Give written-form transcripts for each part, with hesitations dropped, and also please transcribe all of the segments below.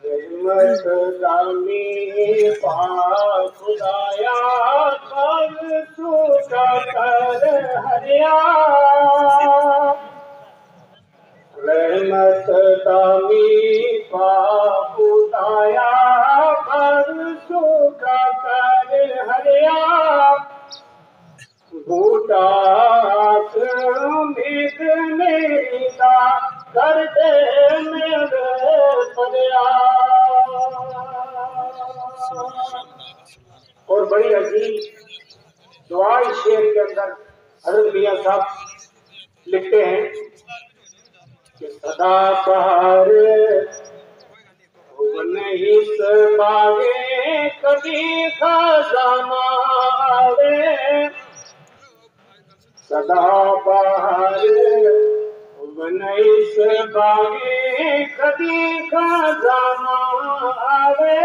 रहमत दामी खुदाया कर सूखा कर हरिया रहमत दामी खुदाया कर सूखा कर हरिया बूटा उम्मीद मेरी दा कर दे मेरे फरिया। और बड़ी अजीब दुआ इस शेर के अंदर हज़रत मियां साहब लिखते हैं कि सदा बहार नहीं बागे कभी खजाना आवे सदा बहार नहीं बागे कभी खजाना आवे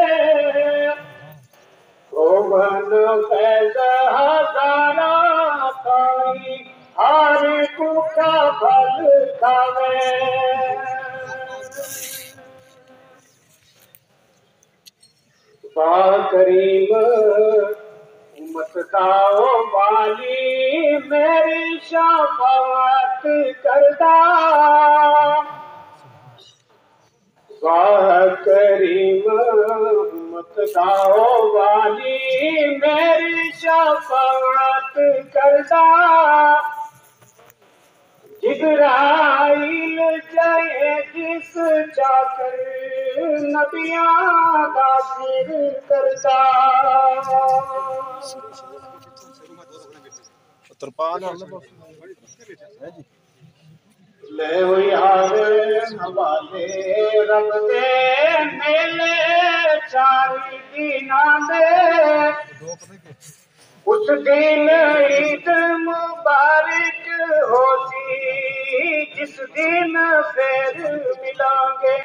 ओवन फैज हजारा खाई हर कुका फल खावे। करीम उम्मत दाओ वाली मेरी शफाअत करदा वाह करीम उम्मत दाओ वाली मेरी शफाअत करदा जिब्राइल जाए जिस जाकर नबियां दा सिर करदा ले हुई आवे हवाले रब दे मेले चारी दीना दे उस दिन ईद मुबारक होती जिस दिन फिर मिलांगे।